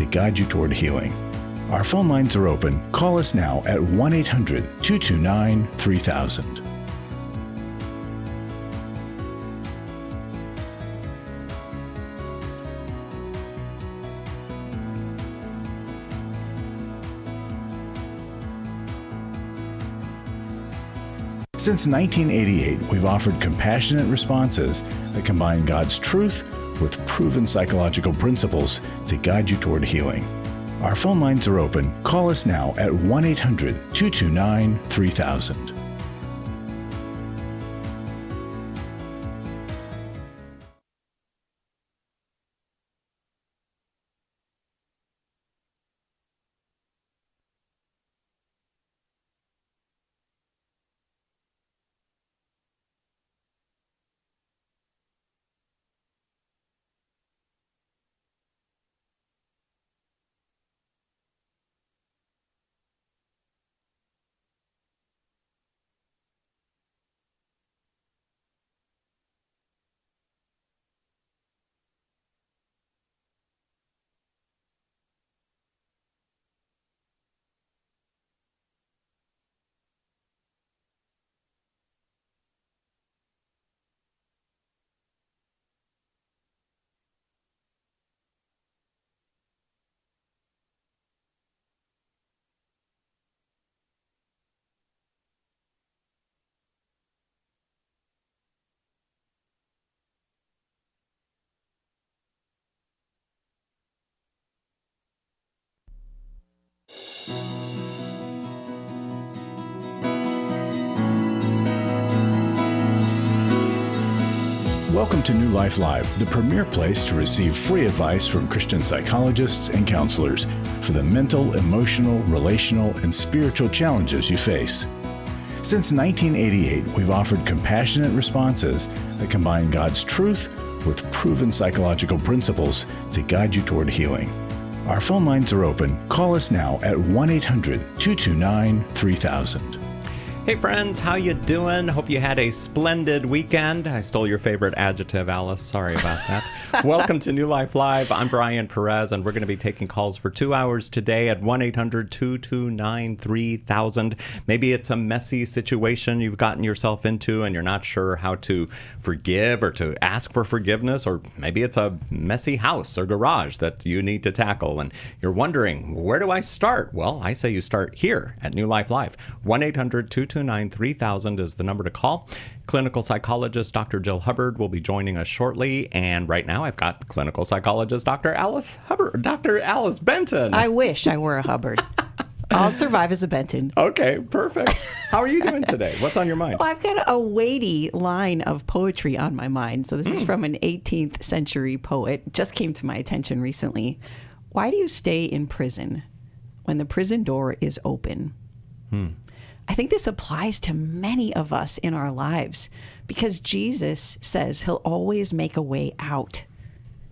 to guide you toward healing. Our phone lines are open. Call us now at 1-800-229-3000. Since 1988, we've offered compassionate responses that combine God's truth with proven psychological principles to guide you toward healing. Our phone lines are open. Call us now at 1-800-229-3000. Welcome to New Life Live, the premier place to receive free advice from Christian psychologists and counselors for the mental, emotional, relational, and spiritual challenges you face. Since 1988, we've offered compassionate responses that combine God's truth with proven psychological principles to guide you toward healing. Our phone lines are open. Call us now at 1-800-229-3000. Hey friends, how you doing? Hope you had a splendid weekend. I stole your favorite adjective, Alice. Sorry about that. Welcome to New Life Live. I'm Brian Perez, and we're going to be taking calls for 2 hours today at 1-800-229-3000. Maybe it's a messy situation you've gotten yourself into and you're not sure how to forgive or to ask for forgiveness, or maybe it's a messy house or garage that you need to tackle, and you're wondering, where do I start? Well, I say you start here at New Life Live. 1-800-229-3000 is the number to call. Clinical psychologist Dr. Jill Hubbard will be joining us shortly, and right now I've got clinical psychologist Dr. Alice Hubbard, Dr. Alice Benton. I wish I were a Hubbard. I'll survive as a Benton. Okay, perfect. How are you doing today? What's on your mind? Well, I've got a weighty line of poetry on my mind. So this is from an 18th century poet. Just came to my attention recently. Why do you stay in prison when the prison door is open? I think this applies to many of us in our lives because Jesus says he'll always make a way out.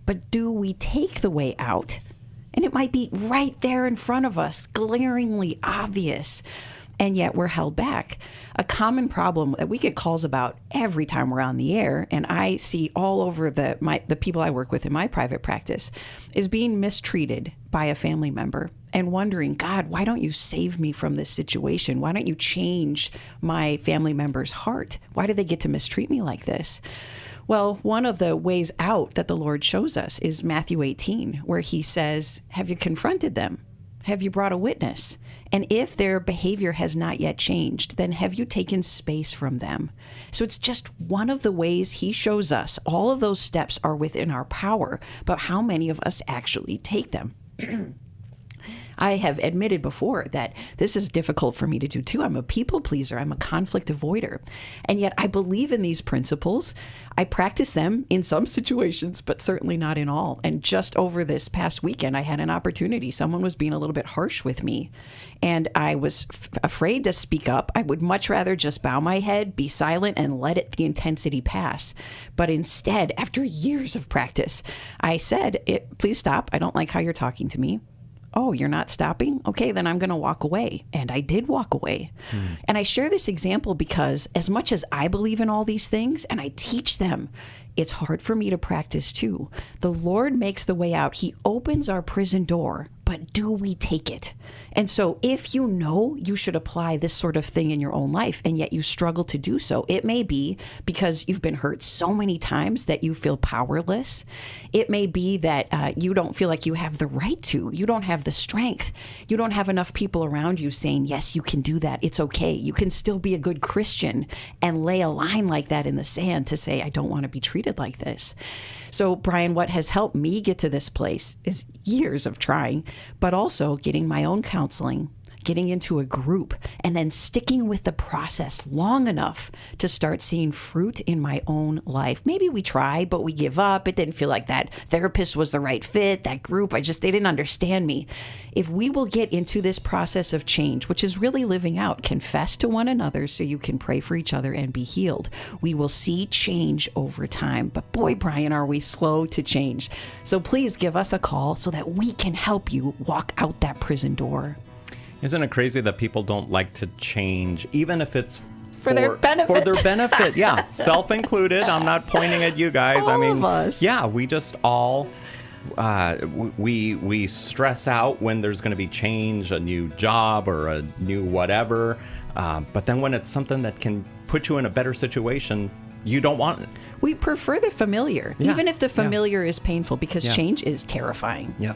But do we take the way out? And it might be right there in front of us, glaringly obvious, and yet we're held back. A common problem that we get calls about every time we're on the air, and I see all over the people I work with in my private practice, is being mistreated by a family member and wondering, God, why don't you save me from this situation? Why don't you change my family member's heart? Why do they get to mistreat me like this? Well, one of the ways out that the Lord shows us is Matthew 18, where he says, have you confronted them? Have you brought a witness? And if their behavior has not yet changed, then have you taken space from them? So it's just one of the ways he shows us. All of those steps are within our power, but how many of us actually take them? I have admitted before that this is difficult for me to do too. I'm a people pleaser. I'm a conflict avoider. And yet I believe in these principles. I practice them in some situations, but certainly not in all. And just over this past weekend, I had an opportunity. Someone was being a little bit harsh with me. And I was afraid to speak up. I would much rather just bow my head, be silent, and let the intensity pass. But instead, after years of practice, I said, please stop. I don't like how you're talking to me. Oh, you're not stopping? Okay, then I'm going to walk away. And I did walk away. And I share this example because as much as I believe in all these things and I teach them it's hard for me to practice too. The Lord makes the way out. He opens our prison door, but do we take it? And so if you know you should apply this sort of thing in your own life, and yet you struggle to do so, it may be because you've been hurt so many times that you feel powerless. It may be that you don't feel like you have the right to. You don't have the strength. You don't have enough people around you saying, yes, you can do that. It's okay. You can still be a good Christian and lay a line like that in the sand to say, I don't want to be treated like this. So, Brian, what has helped me get to this place is years of trying, but also getting my own counseling, getting into a group, and then sticking with the process long enough to start seeing fruit in my own life. Maybe we try, but we give up. It didn't feel like that therapist was the right fit, that group, they didn't understand me. If we will get into this process of change, which is really living out, confess to one another so you can pray for each other and be healed, we will see change over time. But boy, Brian, are we slow to change. So please give us a call so that we can help you walk out that prison door. Isn't it crazy that people don't like to change, even if it's for their benefit? For their benefit, yeah. Self-included. I'm not pointing at you guys. All of us. Yeah, we just all, we stress out when there's going to be change, a new job or a new whatever. But then when it's something that can put you in a better situation, you don't want it. We prefer the familiar, even if the familiar is painful, because change is terrifying. Yeah.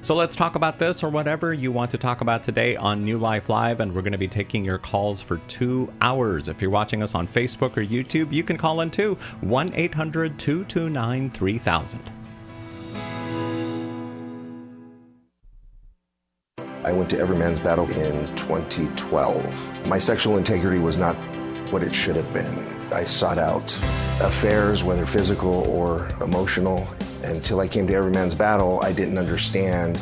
So let's talk about this or whatever you want to talk about today on New Life Live, and we're going to be taking your calls for 2 hours. If you're watching us on Facebook or YouTube, you can call in too, 1-800-229-3000. I went to Every Man's Battle in 2012. My sexual integrity was not what it should have been. I sought out affairs, whether physical or emotional. Until I came to Every Man's Battle, I didn't understand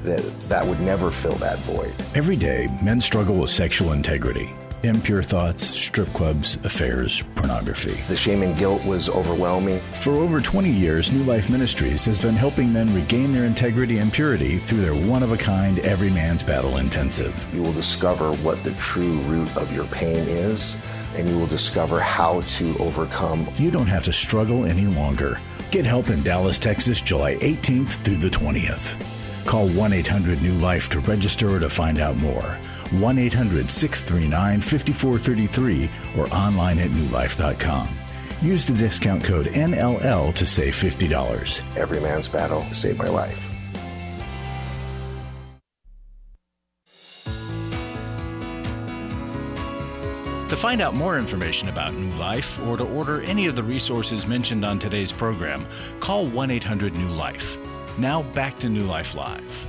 that would never fill that void. Every day, men struggle with sexual integrity. Impure thoughts, strip clubs, affairs, pornography. The shame and guilt was overwhelming. For over 20 years, New Life Ministries has been helping men regain their integrity and purity through their one-of-a-kind Every Man's Battle Intensive. You will discover what the true root of your pain is, and you will discover how to overcome. You don't have to struggle any longer. Get help in Dallas, Texas, July 18th through the 20th. Call 1-800-NEW-LIFE to register or to find out more. 1-800-639-5433 or online at newlife.com. Use the discount code NLL to save $50. Every Man's Battle saved my life. To find out more information about New Life or to order any of the resources mentioned on today's program, call 1-800-NEW-LIFE. Now back to New Life Live.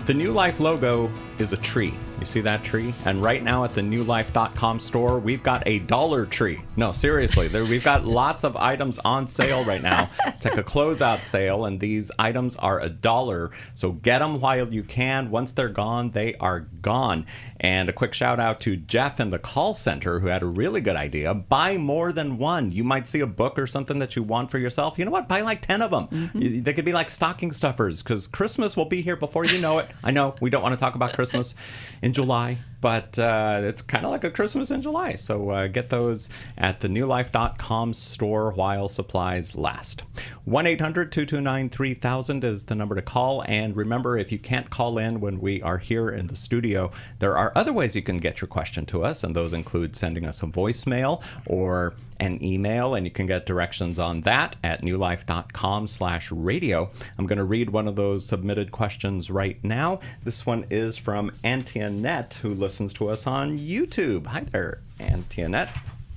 The New Life logo is a tree. You see that tree? And right now at the newlife.com store, we've got a dollar tree. No, seriously, we've got lots of items on sale right now. It's like a closeout sale, and these items are $1. So get them while you can. Once they're gone, they are gone. And a quick shout out to Jeff in the call center who had a really good idea. Buy more than one. You might see a book or something that you want for yourself. You know what? Buy like 10 of them. Mm-hmm. They could be like stocking stuffers, because Christmas will be here before you know it. I know we don't want to talk about Christmas in July, but it's kind of like a Christmas in July. So get those at the newlife.com store while supplies last. 1-800-229-3000 is the number to call. And remember, if you can't call in when we are here in the studio, there are other ways you can get your question to us, and those include sending us a voicemail or an email, and you can get directions on that at newlife.com/radio. I'm going to read one of those submitted questions right now. This one is from Antoinette, who listens to us on YouTube. Hi there, Antoinette.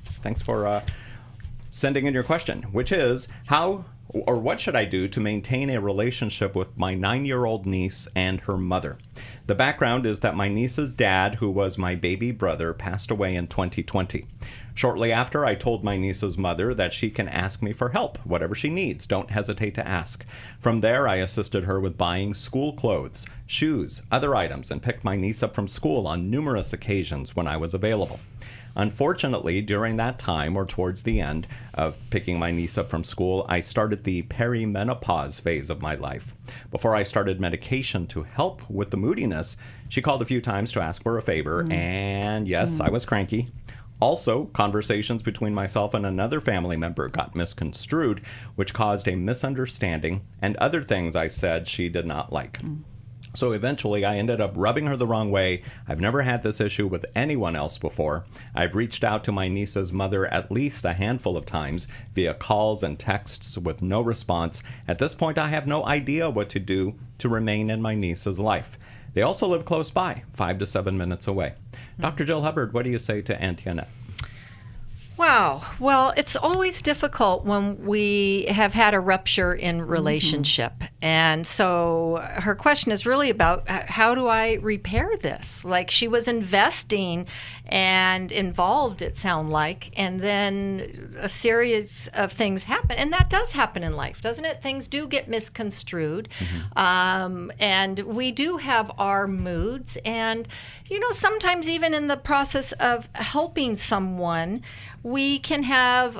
Thanks for sending in your question, which is, how or what should I do to maintain a relationship with my 9-year-old niece and her mother? The background is that my niece's dad, who was my baby brother, passed away in 2020. Shortly after, I told my niece's mother that she can ask me for help, whatever she needs. Don't hesitate to ask. From there, I assisted her with buying school clothes, shoes, other items, and picked my niece up from school on numerous occasions when I was available. Unfortunately, during that time, or towards the end of picking my niece up from school, I started the perimenopause phase of my life. Before I started medication to help with the moodiness, she called a few times to ask for a favor, and yes, I was cranky. Also, conversations between myself and another family member got misconstrued, which caused a misunderstanding and other things I said she did not like. So eventually, I ended up rubbing her the wrong way. I've never had this issue with anyone else before. I've reached out to my niece's mother at least a handful of times via calls and texts with no response. At this point, I have no idea what to do to remain in my niece's life. They also live close by, 5 to 7 minutes away. Dr. Jill Hubbard, what do you say to Antoinette? Wow. Well, it's always difficult when we have had a rupture in relationship. And so her question is really about how do I repair this? Like, she was investing and involved, it sounds like, and then a series of things happen. And that does happen in life, doesn't it? Things do get misconstrued. And we do have our moods. And, you know, sometimes even in the process of helping someone, we can have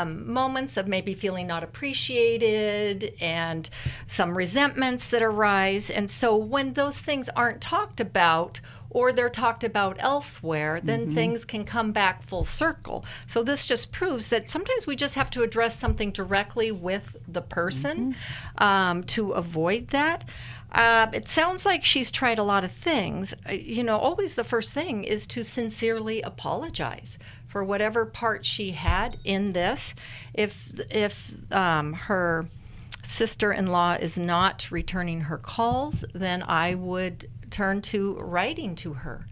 moments of maybe feeling not appreciated and some resentments that arise. And so when those things aren't talked about, or they're talked about elsewhere, then things can come back full circle. So this just proves that sometimes we just have to address something directly with the person to avoid that. It sounds like she's tried a lot of things. You know, always the first thing is to sincerely apologize for whatever part she had in this. If her sister-in-law is not returning her calls, then I would turn to writing to her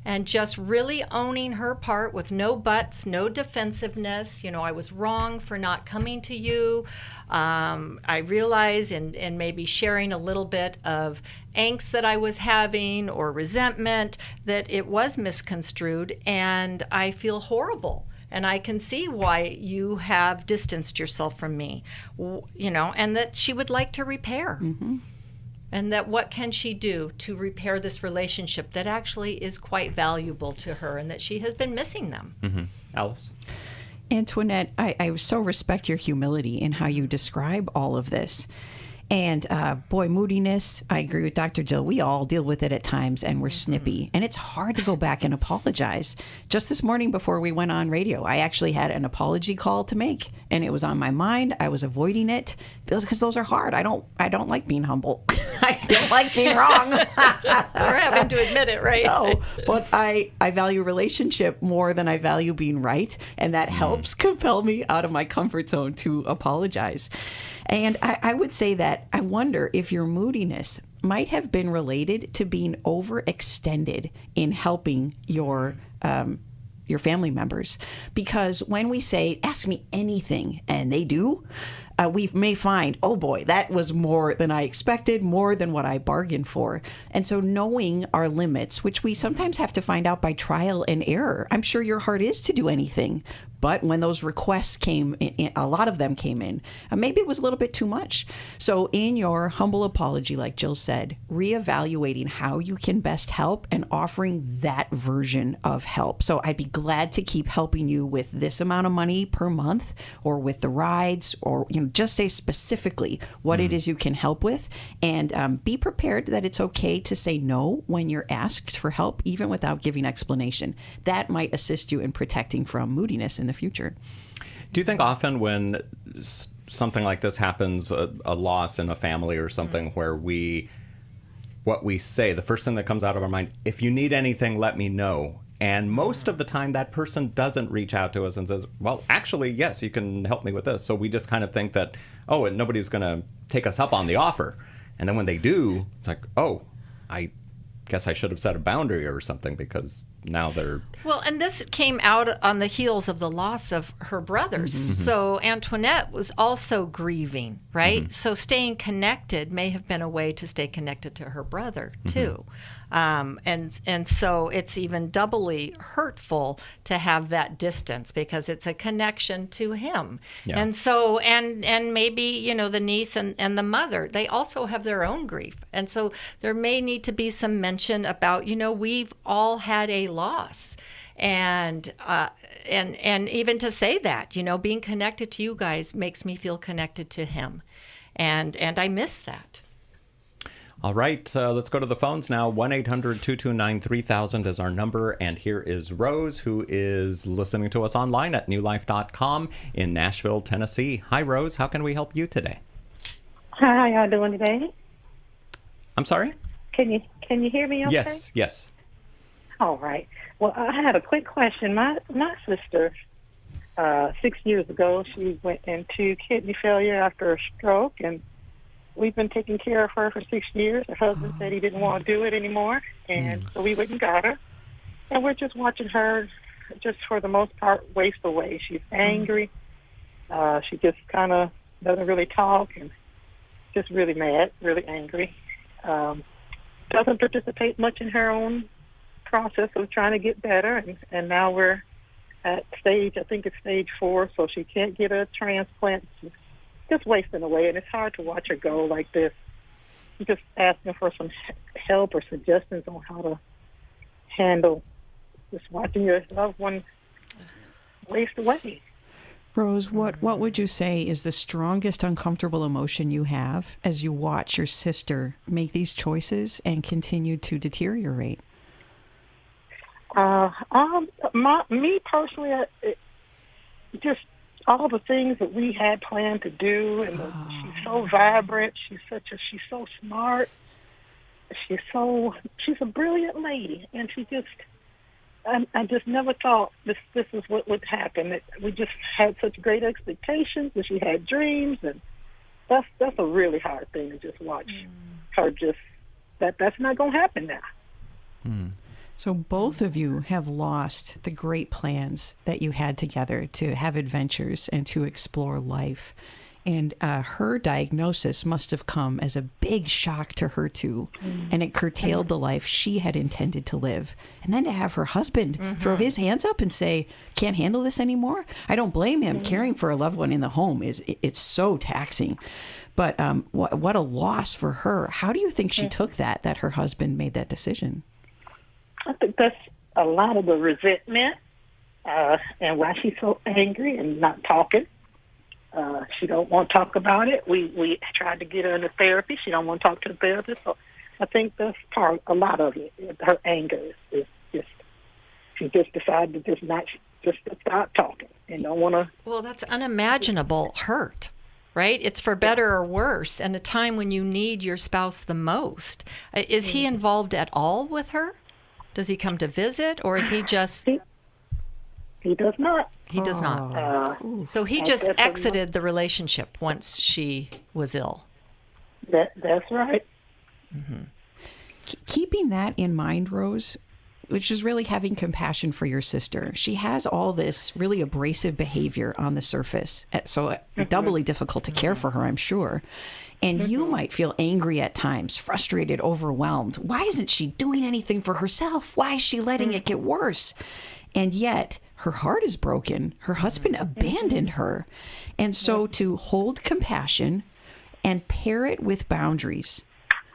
and just really owning her part with no buts, no defensiveness. You know, I was wrong for not coming to you. I realize, and maybe sharing a little bit of angst that I was having or resentment, that it was misconstrued, and I feel horrible. And I can see why you have distanced yourself from me, you know, and that she would like to repair. And that what can she do to repair this relationship that actually is quite valuable to her and that she has been missing them. Alice? Antoinette, I so respect your humility in how you describe all of this. And boy, moodiness, I agree with Dr. Jill. We all deal with it at times, and we're snippy. And it's hard to go back and apologize. Just this morning before we went on radio, I actually had an apology call to make, and it was on my mind. I was avoiding it because those are hard. I don't like being humble. I don't like being wrong. We're having to admit it, right? No, but I value relationship more than I value being right, and that helps compel me out of my comfort zone to apologize. And I would say that I wonder if your moodiness might have been related to being overextended in helping your family members. Because when we say, ask me anything, and they do, we may find, oh boy, that was more than I expected, more than what I bargained for. And so knowing our limits, which we sometimes have to find out by trial and error. I'm sure your heart is to do anything. But when those requests came in, a lot of them came in, maybe it was a little bit too much. So in your humble apology, like Jill said, reevaluating how you can best help and offering that version of help. So I'd be glad to keep helping you with this amount of money per month, or with the rides, or just say specifically what it is you can help with, and be prepared that it's okay to say no when you're asked for help, even without giving explanation. That might assist you in protecting from moodiness in the future. Do you think often when something like this happens, a loss in a family or something, where what we say, the first thing that comes out of our mind, if you need anything, let me know. And most of the time that person doesn't reach out to us and says, well, actually, yes, you can help me with this. So we just kind of think that, oh, and nobody's going to take us up on the offer. And then when they do, it's like, oh, I guess I should have set a boundary or something, because now they're... Well, and this came out on the heels of the loss of her brothers. So Antoinette was also grieving, right? So staying connected may have been a way to stay connected to her brother, too. And so it's even doubly hurtful to have that distance, because it's a connection to him. Yeah. And so, and maybe, the niece and the mother, they also have their own grief. And so there may need to be some mention about, we've all had a loss. And even to say that, being connected to you guys makes me feel connected to him. And I miss that. All right, let's go to the phones now. 1-800-229-3000 is our number. And here is Rose, who is listening to us online at newlife.com in Nashville, Tennessee. Hi, Rose. How can we help you today? Hi, how y'all doing today? I'm sorry? Can you hear me okay? Yes. All right. Well, I had a quick question. My sister, 6 years ago, she went into kidney failure after a stroke, and we've been taking care of her for 6 years. Her husband said he didn't want to do it anymore, and so we went and got her. And we're just watching her, just for the most part, waste away. She's angry. She just kind of doesn't really talk, and just really mad, really angry. Doesn't participate much in her own process of trying to get better, and now we're at stage 4, so she can't get a transplant. She's just wasting away, and it's hard to watch her go like this. I'm just asking for some help or suggestions on how to handle just watching your loved one waste away. Rose, what would you say is the strongest uncomfortable emotion you have as you watch your sister make these choices and continue to deteriorate? Me personally, just all the things that we had planned to do, and she's so vibrant. She's so smart. She's a brilliant lady, and she just. I just never thought this is what would happen. We just had such great expectations, and she had dreams, and that's a really hard thing to just watch her. Just that's not going to happen now. So both of you have lost the great plans that you had together to have adventures and to explore life. And her diagnosis must have come as a big shock to her, too. And it curtailed the life she had intended to live. And then to have her husband throw his hands up and say, can't handle this anymore. I don't blame him. Caring for a loved one in the home it's so taxing. But what a loss for her. How do you think she took that her husband made that decision? I think that's a lot of the resentment and why she's so angry and not talking. She don't want to talk about it. We tried to get her into therapy. She don't want to talk to the therapist. So I think that's a lot of it. Her anger is just, she just decided to just stop talking and don't want to. Well, that's unimaginable hurt, right? It's for better or worse, and a time when you need your spouse the most. Is he involved at all with her? Does he come to visit, or is he just... He does not. He does not. So he just exited the relationship once she was ill. That's right. Keeping that in mind, Rose, which is really having compassion for your sister. She has all this really abrasive behavior on the surface, so doubly difficult to care for her, I'm sure. And you might feel angry at times, frustrated, overwhelmed. Why isn't she doing anything for herself? Why is she letting it get worse? And yet, her heart is broken. Her husband abandoned her. And so to hold compassion and pair it with boundaries.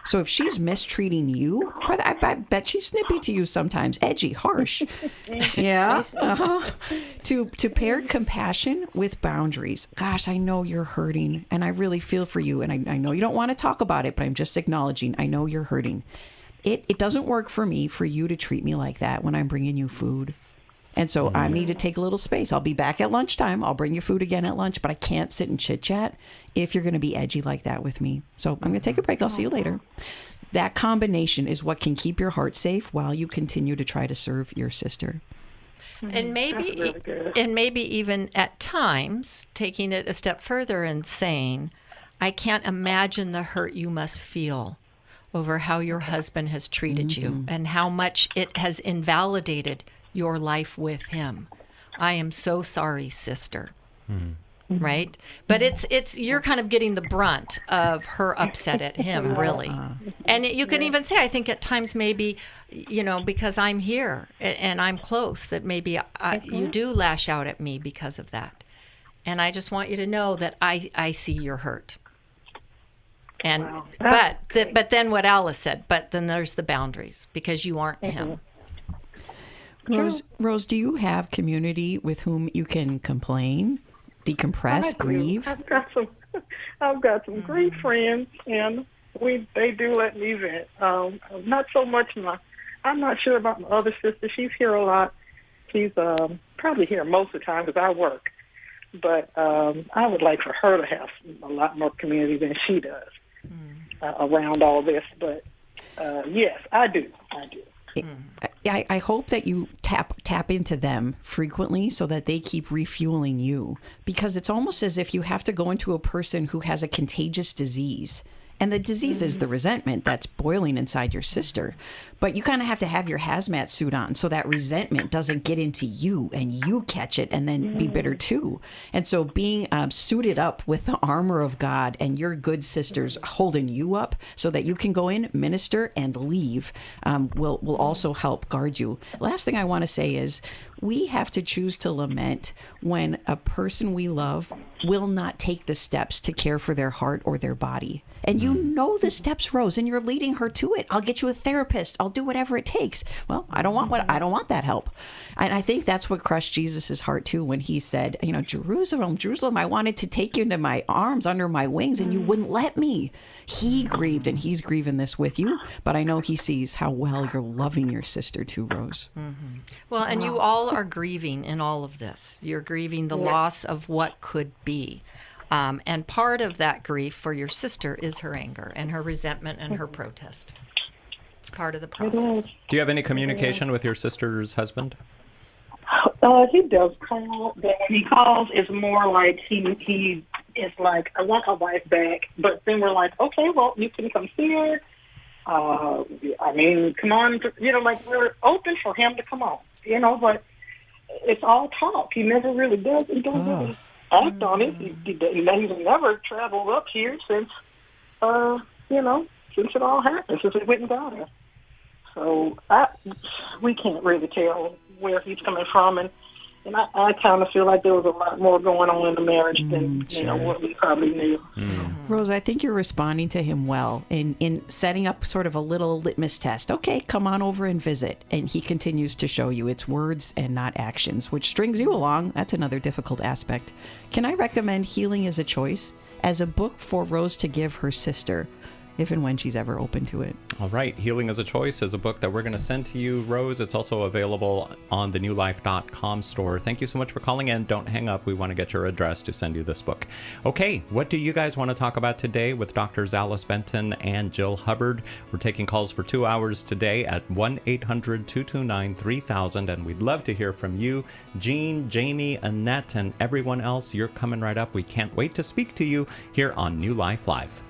So if she's mistreating you, I bet she's snippy to you sometimes, edgy, harsh. Yeah. To pair compassion with boundaries. Gosh, I know you're hurting, and I really feel for you. And I know you don't want to talk about it, but I'm just acknowledging, I know you're hurting. It doesn't work for me for you to treat me like that when I'm bringing you food. And so I need to take a little space. I'll be back at lunchtime. I'll bring you food again at lunch, but I can't sit and chit-chat if you're going to be edgy like that with me. So I'm going to take a break. I'll see you later. That combination is what can keep your heart safe while you continue to try to serve your sister. And maybe even at times taking it a step further and saying, I can't imagine the hurt you must feel over how your husband has treated you and how much it has invalidated your life with him. I am so sorry, sister. Right? But it's you're kind of getting the brunt of her upset at him, really. And you can even say, I think at times maybe, because I'm here and I'm close, that maybe you do lash out at me because of that. And I just want you to know that I see your hurt. And but then what Alice said, but then there's the boundaries because you aren't him. Rose, do you have community with whom you can complain, decompress, grieve? I've got some great friends, and They do let me vent. Not so much I'm not sure about my other sister. She's here a lot. She's probably here most of the time because I work. But I would like for her to have a lot more community than she does around all this. But yes, I do. I hope that you tap into them frequently so that they keep refueling you, because it's almost as if you have to go into a person who has a contagious disease. And the disease is the resentment that's boiling inside your sister. But you kind of have to have your hazmat suit on so that resentment doesn't get into you and you catch it and then be bitter too. And so being suited up with the armor of God and your good sisters holding you up so that you can go in, minister, and leave will also help guard you. Last thing I want to say is we have to choose to lament when a person we love will not take the steps to care for their heart or their body. And you know the steps, Rose, and you're leading her to it. I'll get you a therapist. I'll do whatever it takes. Well, I don't want that help. And I think that's what crushed Jesus's heart too when he said, Jerusalem, Jerusalem, I wanted to take you into my arms, under my wings, and you wouldn't let me. He grieved, and he's grieving this with you. But I know he sees how well you're loving your sister too, Rose. Mm-hmm. Well, and you all are grieving in all of this. You're grieving the loss of what could be. And part of that grief for your sister is her anger and her resentment and her protest. It's part of the process. Do you have any communication with your sister's husband? He does call, but when he calls, it's more like he is like, I want my wife back. But then we're like, okay, well, you can come see her. Come on, like we're open for him to come on, but it's all talk. He never really does. He doesn't really act on it. He's never traveled up here since it all happened, since we went and got her. So we can't really tell where he's coming from, and I kind of feel like there was a lot more going on in the marriage than what we probably knew. Rose, I think you're responding to him well in setting up sort of a little litmus test. Okay, come on over and visit. And he continues to show you it's words and not actions, which strings you along. That's another difficult aspect. Can I recommend Healing is a Choice as a book for Rose to give her sister, if and when she's ever open to it? All right. Healing is a Choice is a book that we're going to send to you, Rose. It's also available on the newlife.com store. Thank you so much for calling in. Don't hang up. We want to get your address to send you this book. Okay, what do you guys want to talk about today with Drs. Alice Benton and Jill Hubbard? We're taking calls for 2 hours today at 1-800-229-3000, and we'd love to hear from you. Jean, Jamie, Annette, and everyone else, you're coming right up. We can't wait to speak to you here on New Life Live.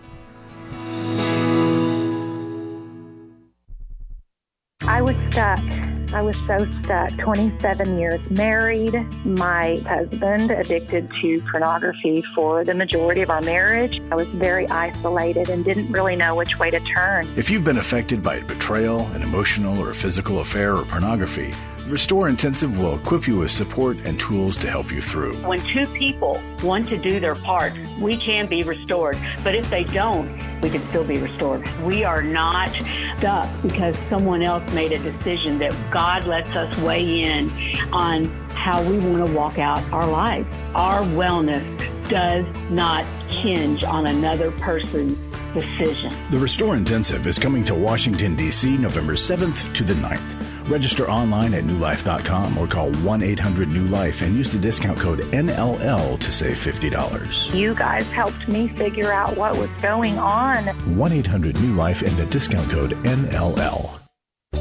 I was stuck. I was so stuck. 27 years married. My husband addicted to pornography for the majority of our marriage. I was very isolated and didn't really know which way to turn. If you've been affected by betrayal, an emotional or physical affair, or pornography, Restore Intensive will equip you with support and tools to help you through. When two people want to do their part, we can be restored. But if they don't, we can still be restored. We are not stuck because someone else made a decision. That God lets us weigh in on how we want to walk out our lives. Our wellness does not hinge on another person's decision. The Restore Intensive is coming to Washington, D.C. November 7th to the 9th. Register online at newlife.com or call 1-800-NEW-LIFE and use the discount code NLL to save $50. You guys helped me figure out what was going on. 1-800-NEW-LIFE and the discount code NLL.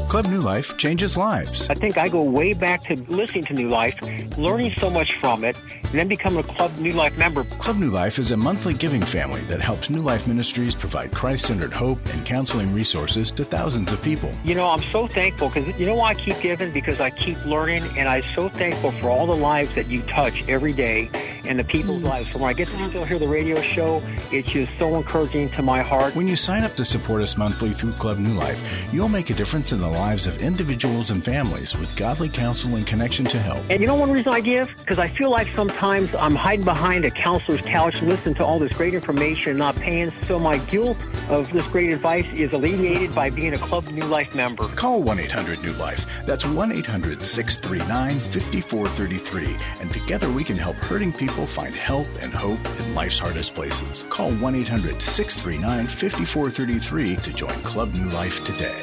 Club New Life changes lives. I think I go way back to listening to New Life, learning so much from it, and then becoming a Club New Life member. Club New Life is a monthly giving family that helps New Life Ministries provide Christ-centered hope and counseling resources to thousands of people. I'm so thankful because why I keep giving? Because I keep learning, and I'm so thankful for all the lives that you touch every day and the people's lives. So when I get to still hear the radio show, it's just so encouraging to my heart. When you sign up to support us monthly through Club New Life, you'll make a difference in the lives of individuals and families with godly counsel and connection to help. And you know one reason I give? Because I feel like sometimes I'm hiding behind a counselor's couch, listening to all this great information and not paying. So my guilt of this great advice is alleviated by being a Club New Life member. Call 1-800-NEW-LIFE. That's 1-800-639-5433. And together we can help hurting people find help and hope in life's hardest places. Call 1-800-639-5433 to join Club New Life today.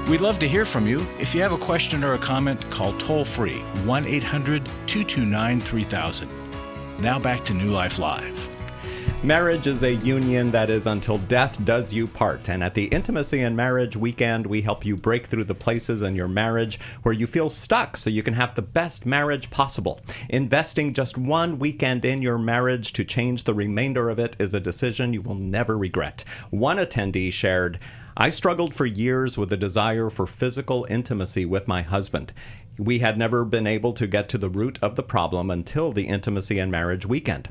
We'd love to hear from you. If you have a question or a comment, call toll-free 1-800-229-3000. Now back to New Life Live. Marriage is a union that is until death does you part. And at the Intimacy in Marriage Weekend, we help you break through the places in your marriage where you feel stuck so you can have the best marriage possible. Investing just one weekend in your marriage to change the remainder of it is a decision you will never regret. One attendee shared, "I struggled for years with a desire for physical intimacy with my husband. We had never been able to get to the root of the problem until the Intimacy and Marriage Weekend.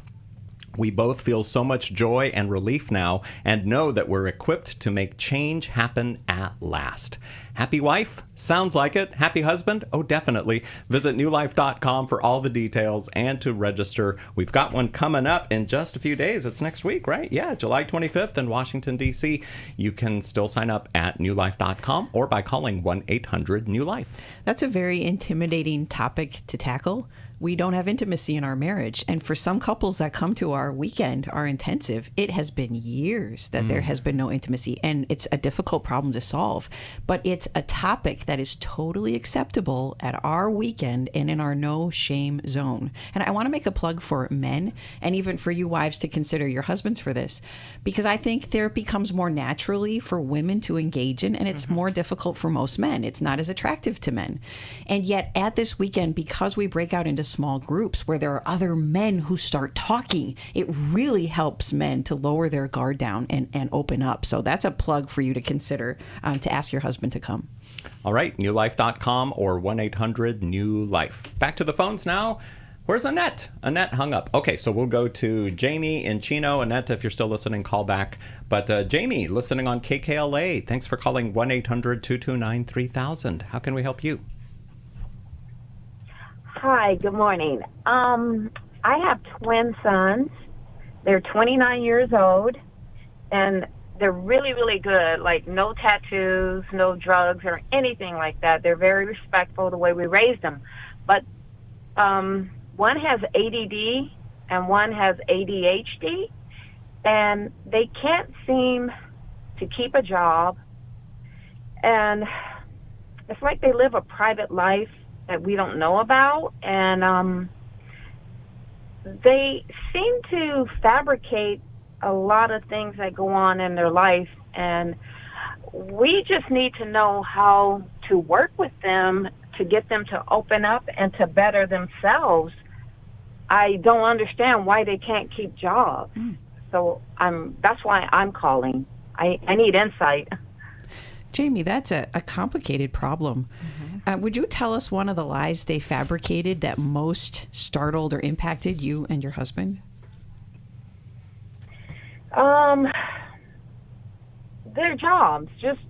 We both feel so much joy and relief now and know that we're equipped to make change happen at last." Happy wife? Sounds like it. Happy husband? Oh, definitely. Visit newlife.com for all the details and to register. We've got one coming up in just a few days. It's next week, right? Yeah, July 25th in Washington, D.C. You can still sign up at newlife.com or by calling 1-800-NEW-LIFE. That's a very intimidating topic to tackle. We don't have intimacy in our marriage. And for some couples that come to our weekend, our intensive, it has been years that there has been no intimacy. And it's a difficult problem to solve. But it's a topic that is totally acceptable at our weekend and in our no shame zone. And I want to make a plug for men and even for you wives to consider your husbands for this, because I think there becomes more naturally for women to engage in, and it's more difficult for most men. It's not as attractive to men. And yet at this weekend, because we break out into small groups where there are other men who start talking, it really helps men to lower their guard down and open up. So that's a plug for you to consider to ask your husband to come. All right, newlife.com or 1-800-NEW-LIFE. Back to the phones now. Where's Annette? Annette hung up. Okay, so we'll go to Jamie in Chino. Annette, if you're still listening, call back. But Jamie, listening on KKLA, thanks for calling 1-800-229-3000. How can we help you? Hi, good morning. I have twin sons. They're 29 years old, and they're really, really good, like no tattoos, no drugs, or anything like that. They're very respectful the way we raised them. But one has ADD and one has ADHD, and they can't seem to keep a job. And it's like they live a private life that we don't know about, and they seem to fabricate a lot of things that go on in their life, and we just need to know how to work with them to get them to open up and to better themselves. I don't understand why they can't keep jobs. So that's why I'm calling. I need insight. Jamie, that's a complicated problem. Would you tell us one of the lies they fabricated that most startled or impacted you and your husband? Their jobs. Just,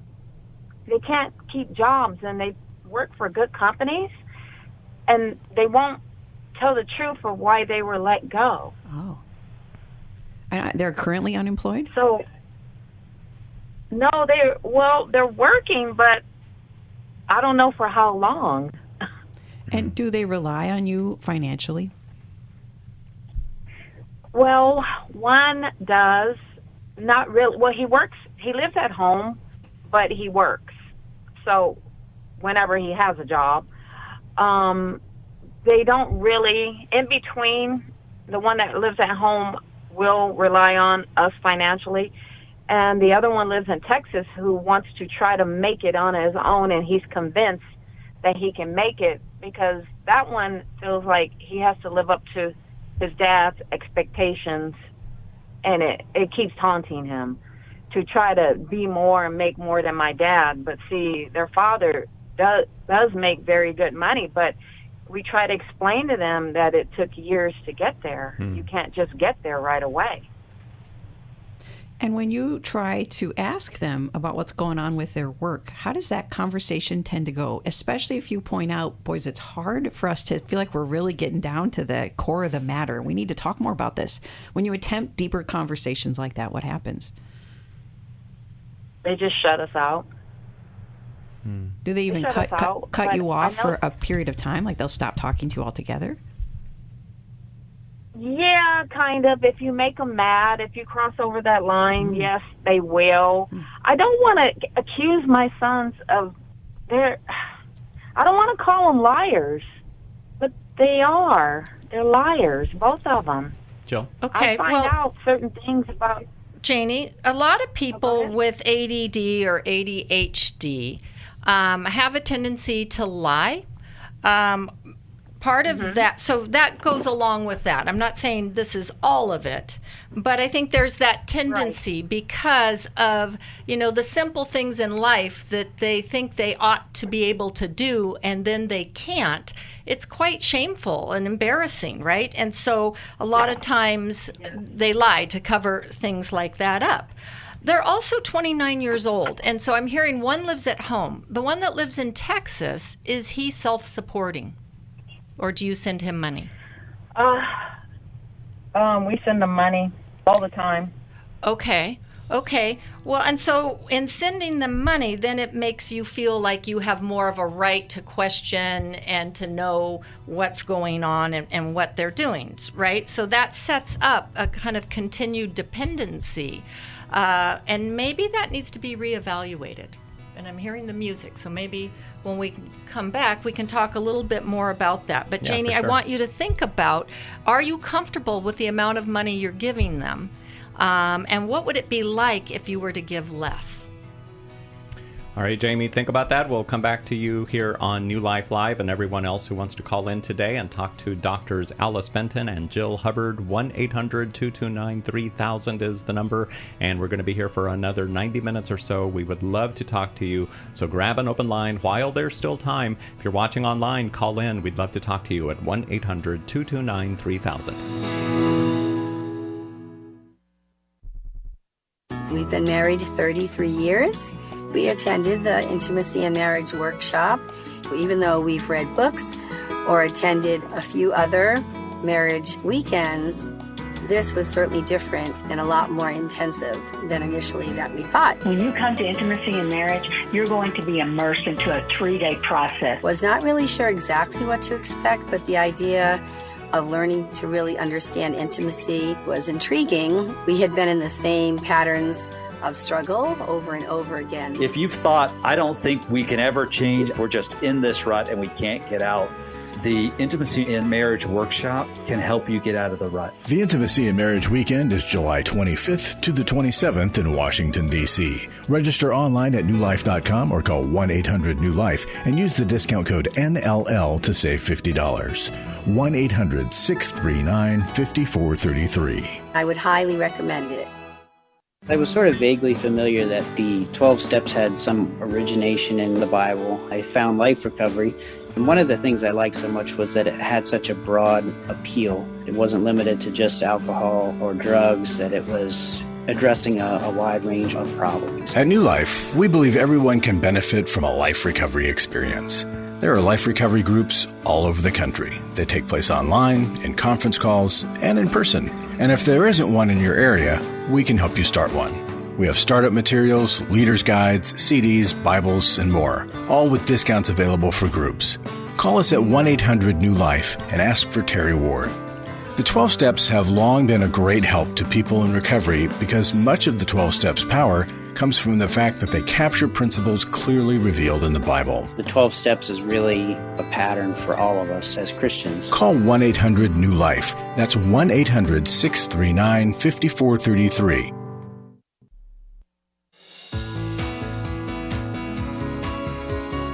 they can't keep jobs, and they work for good companies, and they won't tell the truth of why they were let go. Oh. They're currently unemployed? So, no, they're working, but I don't know for how long. And do they rely on you financially? Well, one does. Not really. Well, he works. He lives at home, but he works. So whenever he has a job, they don't really, in between, the one that lives at home will rely on us financially. And the other one lives in Texas who wants to try to make it on his own, and he's convinced that he can make it because that one feels like he has to live up to his dad's expectations, and it keeps taunting him to try to be more and make more than my dad. But see, their father does make very good money, but we try to explain to them that it took years to get there. You can't just get there right away. And when you try to ask them about what's going on with their work, how does that conversation tend to go? Especially if you point out, boys, it's hard for us to feel like we're really getting down to the core of the matter. We need to talk more about this. When you attempt deeper conversations like that, what happens? They just shut us out. Do they even shut us out, cut but you I off know- for a period of time? Like they'll stop talking to you altogether? Yeah, kind of. If you make them mad, if you cross over that line, yes, they will. I don't want to accuse my sons of I don't want to call them liars, but they are. They're liars, both of them. Jill? Okay, I find out certain things about. Janie, a lot of people with ADD or ADHD have a tendency to lie. Part of that, so that goes along with that. I'm not saying this is all of it, but I think there's that tendency because of, the simple things in life that they think they ought to be able to do and then they can't. It's quite shameful and embarrassing, right? And so a lot of times they lie to cover things like that up. They're also 29 years old, and so I'm hearing one lives at home. The one that lives in Texas, is he self-supporting? Or do you send him money? We send them money all the time. Okay. Well, and so in sending them money, then it makes you feel like you have more of a right to question and to know what's going on and what they're doing, right? So that sets up a kind of continued dependency. And maybe that needs to be reevaluated. And I'm hearing the music, so maybe when we come back, we can talk a little bit more about that. But Janie, I want you to think about, are you comfortable with the amount of money you're giving them? And what would it be like if you were to give less? All right, Jamie, think about that. We'll come back to you here on New Life Live, and everyone else who wants to call in today and talk to Doctors Alice Benton and Jill Hubbard. 1-800-229-3000 is the number, and we're going to be here for another 90 minutes or so. We would love to talk to you, so grab an open line while there's still time. If you're watching online, call in. We'd love to talk to you at 1-800-229-3000. We've been married 33 years. We attended the Intimacy and Marriage Workshop. Even though we've read books or attended a few other marriage weekends, this was certainly different and a lot more intensive than initially that we thought. When you come to Intimacy and Marriage, you're going to be immersed into a 3-day process. Was not really sure exactly what to expect, but the idea of learning to really understand intimacy was intriguing. We had been in the same patterns of struggle over and over again. If you've thought, I don't think we can ever change, we're just in this rut and we can't get out, the Intimacy and Marriage Workshop can help you get out of the rut. The Intimacy and Marriage Weekend is July 25th to the 27th in Washington, D.C. Register online at newlife.com or call 1-800-NEW-LIFE and use the discount code NLL to save $50. 1-800-639-5433. I would highly recommend it. I was sort of vaguely familiar that the 12 steps had some origination in the Bible. I found Life Recovery, and one of the things I liked so much was that it had such a broad appeal. It wasn't limited to just alcohol or drugs, that it was addressing a wide range of problems. At New Life, we believe everyone can benefit from a life recovery experience. There are life recovery groups all over the country. They take place online, in conference calls, and in person. And if there isn't one in your area, we can help you start one. We have startup materials, leaders' guides, CDs, Bibles, and more, all with discounts available for groups. Call us at 1-800-NEW-LIFE and ask for Terry Ward. The 12 Steps have long been a great help to people in recovery because much of the 12 Steps' power comes from the fact that they capture principles clearly revealed in the Bible. The 12 steps is really a pattern for all of us as Christians. Call 1-800-NEW-LIFE. That's 1-800-639-5433.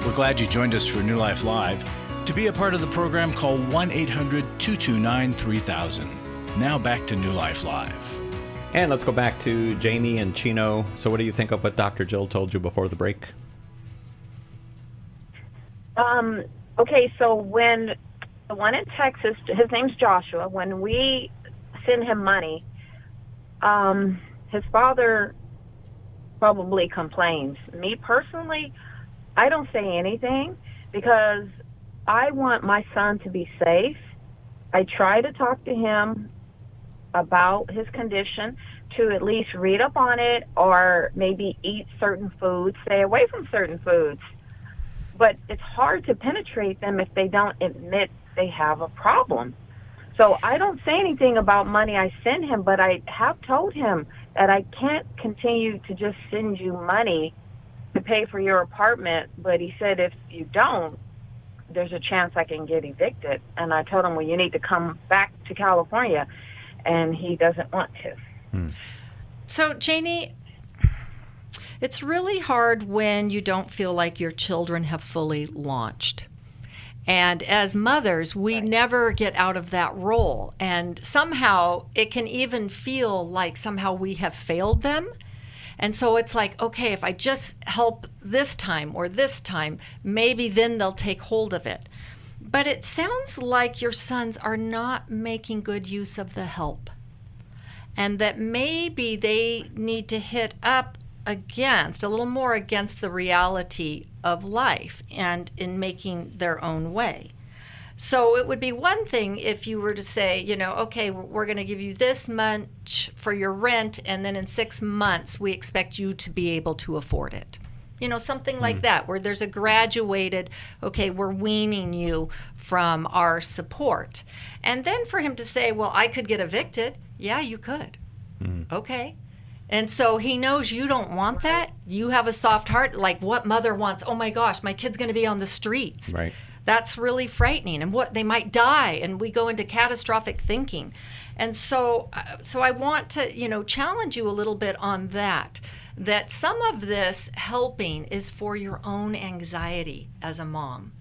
We're glad you joined us for New Life Live. To be a part of the program, call 1-800-229-3000. Now back to New Life Live. And let's go back to Jamie and Chino. So what do you think of what Dr. Jill told you before the break? Okay, so when the one in Texas, his name's Joshua, when we send him money, his father probably complains. Me personally, I don't say anything because I want my son to be safe. I try to talk to him about his condition, to at least read up on it or maybe eat certain foods, stay away from certain foods. But it's hard to penetrate them if they don't admit they have a problem. So I don't say anything about money I send him, but I have told him that I can't continue to just send you money to pay for your apartment. But he said, if you don't, there's a chance I can get evicted. And I told him, well, you need to come back to California. And he doesn't want to. So, Janie, it's really hard when you don't feel like your children have fully launched. And as mothers, we never get out of that role. And somehow it can even feel like somehow we have failed them. And so it's like, okay, if I just help this time or this time, maybe then they'll take hold of it. But it sounds like your sons are not making good use of the help. And that maybe they need to hit up against, a little more against the reality of life and in making their own way. So it would be one thing if you were to say, you know, okay, we're going to give you this much for your rent, and then in 6 months we expect you to be able to afford it. You know, something like that, where there's a graduated, okay, we're weaning you from our support. And then for him to say, well, I could get evicted. Yeah, you could. Okay. And so he knows you don't want that. You have a soft heart. Like, what mother wants? Oh my gosh, my kid's going to be on the streets. Right. That's really frightening. And what, they might die. And we go into catastrophic thinking. And so I want to, you know, challenge you a little bit on that some of this helping is for your own anxiety as a mom.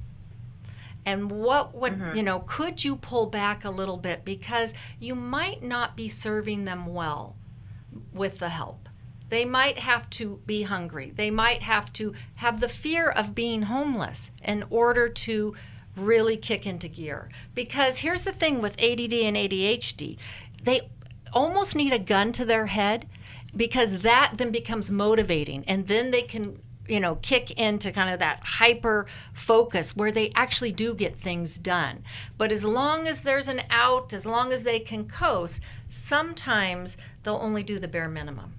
And what would, you know, could you pull back a little bit, because you might not be serving them well with the help. They might have to be hungry. They might have to have the fear of being homeless in order to really kick into gear. Because here's the thing with ADD and ADHD, they almost need a gun to their head, because that then becomes motivating, and then they can, you know, kick into kind of that hyper focus where they actually do get things done. But as long as there's an out, as long as they can coast, sometimes they'll only do the bare minimum.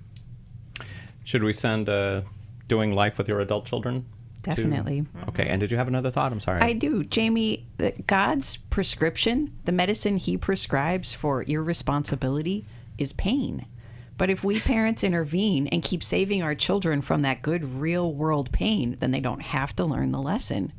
Should we send Doing Life with Your Adult Children? Definitely. Okay, and did you have another thought? I'm sorry. I do. Jamie, God's prescription, the medicine he prescribes for irresponsibility, is pain. But if we parents intervene and keep saving our children from that good real world pain, then they don't have to learn the lesson.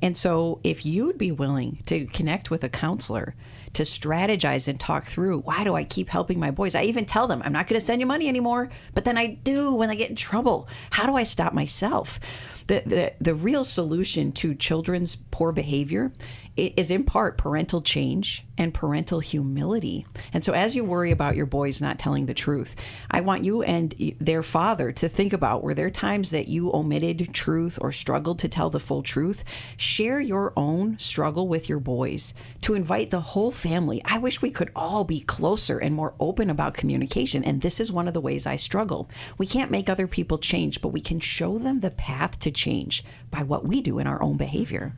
And so if you'd be willing to connect with a counselor, to strategize and talk through, why do I keep helping my boys? I even tell them, I'm not going to send you money anymore, but then I do when I get in trouble. How do I stop myself? The real solution to children's poor behavior is in part parental change and parental humility. And so as you worry about your boys not telling the truth, I want you and their father to think about, were there times that you omitted truth or struggled to tell the full truth? Share your own struggle with your boys, to invite the whole family. I wish we could all be closer and more open about communication. And this is one of the ways I struggle. We can't make other people change, but we can show them the path to change by what we do in our own behavior.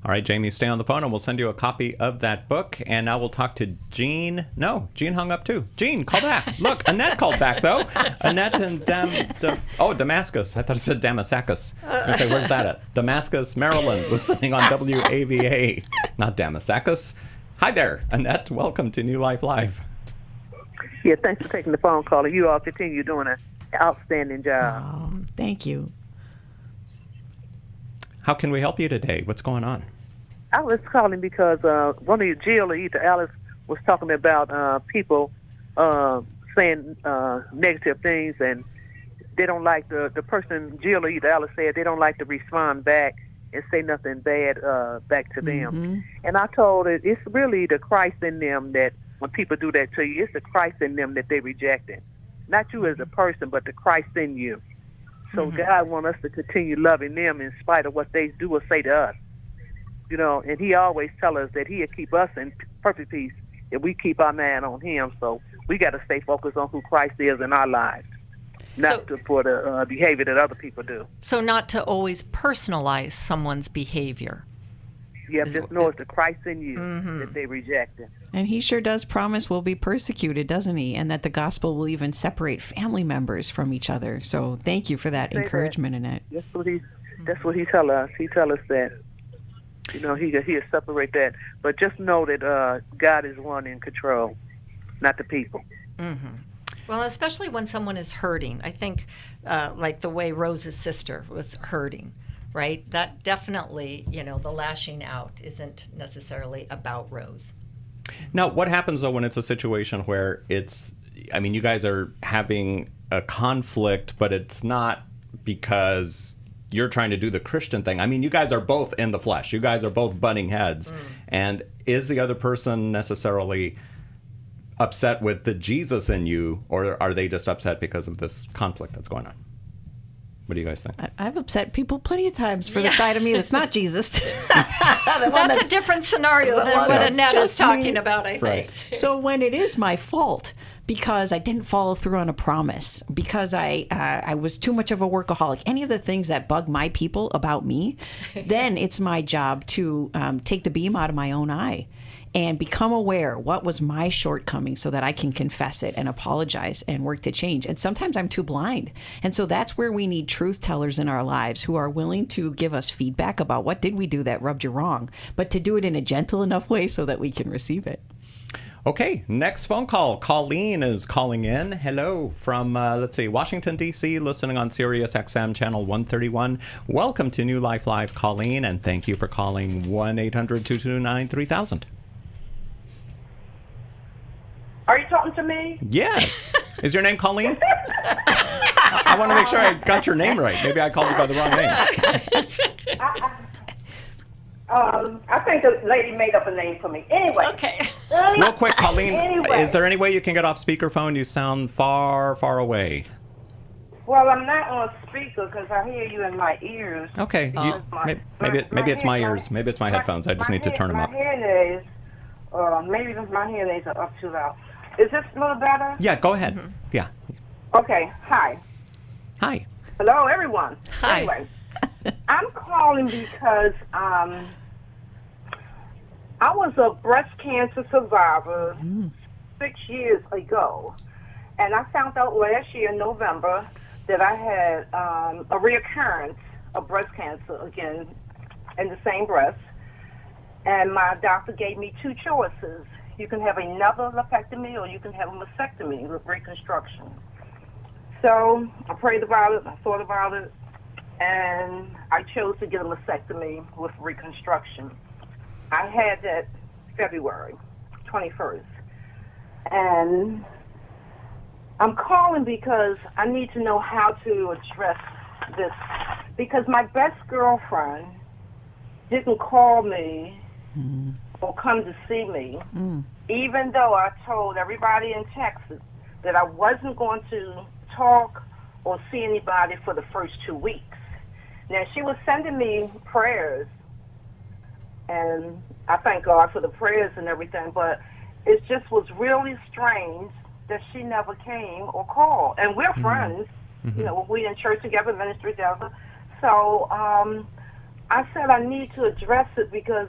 All right, Jamie, stay on the phone and we'll send you a copy of that book. And now we'll talk to Jean. No, Jean hung up too. Jean, call back. Look, Annette called back though. Annette and Damascus. I thought it said Damascus. I was going to say, where's that at? Damascus, Maryland, listening on WAVA. Not Damascus. Hi there, Annette. Welcome to New Life Live. Yeah, thanks for taking the phone call. You all continue doing an outstanding job. Oh, thank you. How can we help you today? What's going on? I was calling because one of you, Jill or either Alice, was talking about people saying negative things, and they don't like the person, Jill or either Alice said, they don't like to respond back and say nothing bad back to them. And I told it, it's really the Christ in them that when people do that to you, it's the Christ in them that they rejected. Not you as a person, but the Christ in you. So God wants us to continue loving them in spite of what they do or say to us. You know, and he always tells us that he'll keep us in perfect peace if we keep our mind on him. So we got to stay focused on who Christ is in our lives, not for the behavior that other people do. So not to always personalize someone's behavior. Yeah, just know it's the Christ in you that they rejected. And he sure does promise we'll be persecuted, doesn't he? And that the gospel will even separate family members from each other. So thank you for that encouragement, Annette. That's what he tell us. He tell us that, he'll separate that. But just know that God is one in control, not the people. Mm-hmm. Well, especially when someone is hurting. I think like the way Rose's sister was hurting. Right? That definitely, the lashing out isn't necessarily about Rose. Now, what happens, though, when it's a situation where you guys are having a conflict, but it's not because you're trying to do the Christian thing. I mean, you guys are both in the flesh. You guys are both butting heads. And is the other person necessarily upset with the Jesus in you, or are they just upset because of this conflict that's going on? What do you guys think? I've upset people plenty of times for the side of me that's not Jesus. That's a different scenario than what Annette is talking about, I think. Right. So when it is my fault because I didn't follow through on a promise, because I was too much of a workaholic, any of the things that bug my people about me, then it's my job to take the beam out of my own eye and become aware what was my shortcoming so that I can confess it and apologize and work to change. And sometimes I'm too blind. And so that's where we need truth tellers in our lives who are willing to give us feedback about what did we do that rubbed you wrong, but to do it in a gentle enough way so that we can receive it. Okay, next phone call. Colleen is calling in. Hello from, Washington, D.C., listening on Sirius XM Channel 131. Welcome to New Life Live, Colleen, and thank you for calling 1-800-229-3000. Are you talking to me? Yes. Is your name Colleen? I want to make sure I got your name right. Maybe I called you by the wrong name. I think the lady made up a name for me. Anyway. Okay. Real quick, Colleen, Anyway. is there any way you can get off speakerphone? You sound far, far away. Well, I'm not on speaker because I hear you in my ears. Okay. Maybe it's my ears. Maybe it's my headphones. I just need to turn them up. My hearing aids, maybe my hearing aids are up too loud. Is this a little better? Yeah, go ahead. Yeah. Okay. Hi. Hi. Hello, everyone. Hi. Anyway, I'm calling because I was a breast cancer survivor 6 years ago, and I found out last year in November that I had a reoccurrence of breast cancer again in the same breast, and my doctor gave me two choices. You can have another lumpectomy or you can have a mastectomy with reconstruction. So I prayed about it, I thought about it, and I chose to get a mastectomy with reconstruction. I had that February 21st. And I'm calling because I need to know how to address this, because my best girlfriend didn't call me or come to see me, even though I told everybody in Texas that I wasn't going to talk or see anybody for the first 2 weeks. Now, she was sending me prayers, and I thank God for the prayers and everything, but it just was really strange that she never came or called. And we're friends. You know, we in church together, ministry together. So I said I need to address it because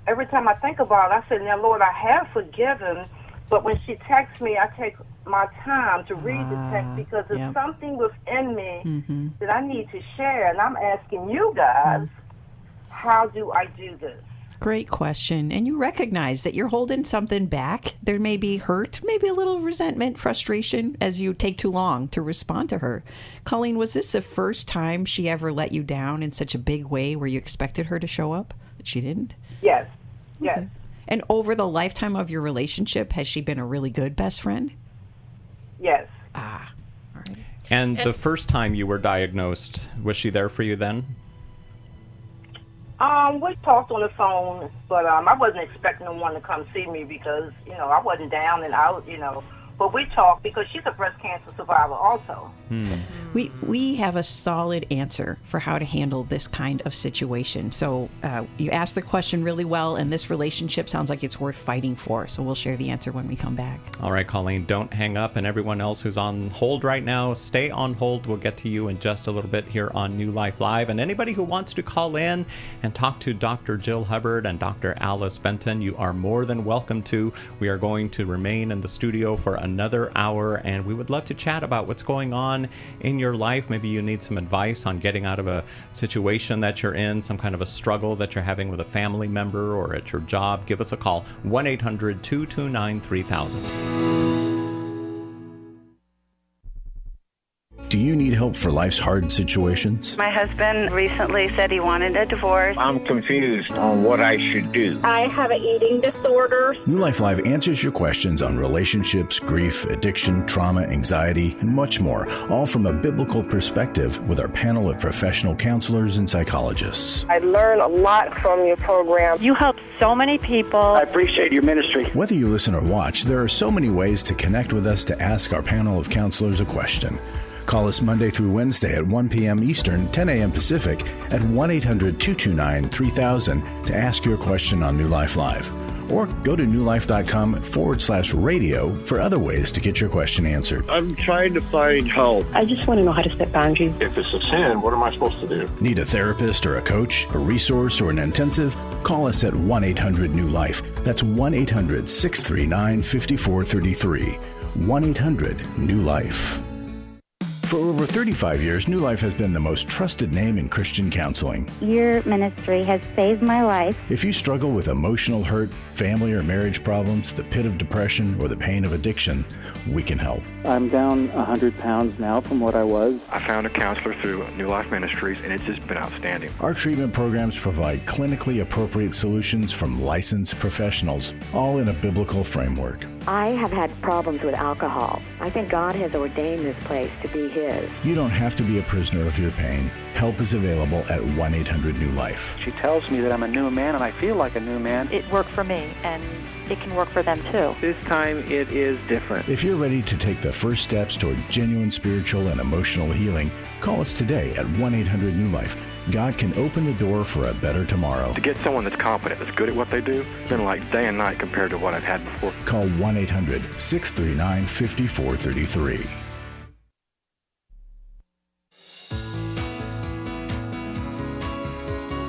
every time I think about it, I said, now, Lord, I have forgiven, but when she texts me, I take my time to read the text because there's something within me that I need to share, and I'm asking you guys, how do I do this? Great question. And you recognize that you're holding something back. There may be hurt, maybe a little resentment, frustration as you take too long to respond to her. Colleen, was this the first time she ever let you down in such a big way where you expected her to show up? She didn't? Yes. Yes. Okay. And over the lifetime of your relationship, has she been a really good best friend? Yes. All right. And the first time you were diagnosed, was she there for you then? We talked on the phone, but I wasn't expecting no one to come see me because, you know, I wasn't down and out, you know. But we talked because she's a breast cancer survivor also. We have a solid answer for how to handle this kind of situation. So you asked the question really well, and this relationship sounds like it's worth fighting for. So we'll share the answer when we come back. All right, Colleen, don't hang up. And everyone else who's on hold right now, stay on hold. We'll get to you in just a little bit here on New Life Live. And anybody who wants to call in and talk to Dr. Jill Hubbard and Dr. Alice Benton, you are more than welcome to. We are going to remain in the studio for another hour, and we would love to chat about what's going on in your life. Maybe you need some advice on getting out of a situation that you're in, some kind of a struggle that you're having with a family member or at your job. Give us a call, 1-800-229-3000. Do you need help for life's hard situations? My husband recently said he wanted a divorce. I'm confused on what I should do. I have an eating disorder. New Life Live answers your questions on relationships, grief, addiction, trauma, anxiety, and much more, all from a biblical perspective with our panel of professional counselors and psychologists. I learn a lot from your program. You help so many people. I appreciate your ministry. Whether you listen or watch, there are so many ways to connect with us to ask our panel of counselors a question. Call us Monday through Wednesday at 1 p.m. Eastern, 10 a.m. Pacific at 1-800-229-3000 to ask your question on New Life Live. Or go to newlife.com/radio for other ways to get your question answered. I'm trying to find help. I just want to know how to set boundaries. If it's a sin, what am I supposed to do? Need a therapist or a coach, a resource, or an intensive? Call us at 1-800-NEW-LIFE. That's 1-800-639-5433. 1-800-NEW-LIFE. For over 35 years, New Life has been the most trusted name in Christian counseling. Your ministry has saved my life. If you struggle with emotional hurt, family or marriage problems, the pit of depression, or the pain of addiction, we can help. I'm down 100 pounds now from what I was. I found a counselor through New Life Ministries, and it's just been outstanding. Our treatment programs provide clinically appropriate solutions from licensed professionals, all in a biblical framework. I have had problems with alcohol. I think God has ordained this place to be His. You don't have to be a prisoner of your pain. Help is available at 1-800-NEW-LIFE. She tells me that I'm a new man, and I feel like a new man. It worked for me, and it can work for them too. This time it is different. If you're ready to take the first steps toward genuine spiritual and emotional healing, call us today at 1-800-NEW-LIFE. God can open the door for a better tomorrow. To get someone that's competent, that's good at what they do, it's been like day and night compared to what I've had before. Call 1-800-639-5433.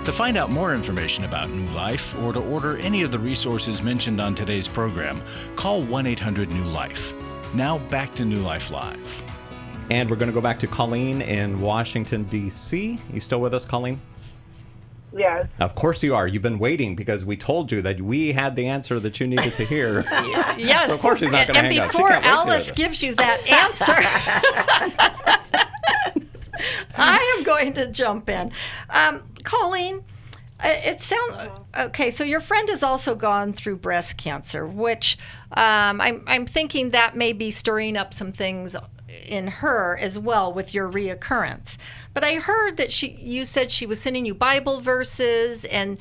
To find out more information about New Life or to order any of the resources mentioned on today's program, call 1-800-NEW-LIFE. Now back to New Life Live. And we're going to go back to Colleen in Washington, D.C. You still with us, Colleen? Yes. Of course you are. You've been waiting because we told you that we had the answer that you needed to hear. Yes. So of course she's not going to hang up. And before Alice gives you that answer, I am going to jump in. Colleen, it sounds okay. So your friend has also gone through breast cancer, which I'm thinking that may be stirring up some things in her as well with your reoccurrence. But I heard that you said she was sending you Bible verses, and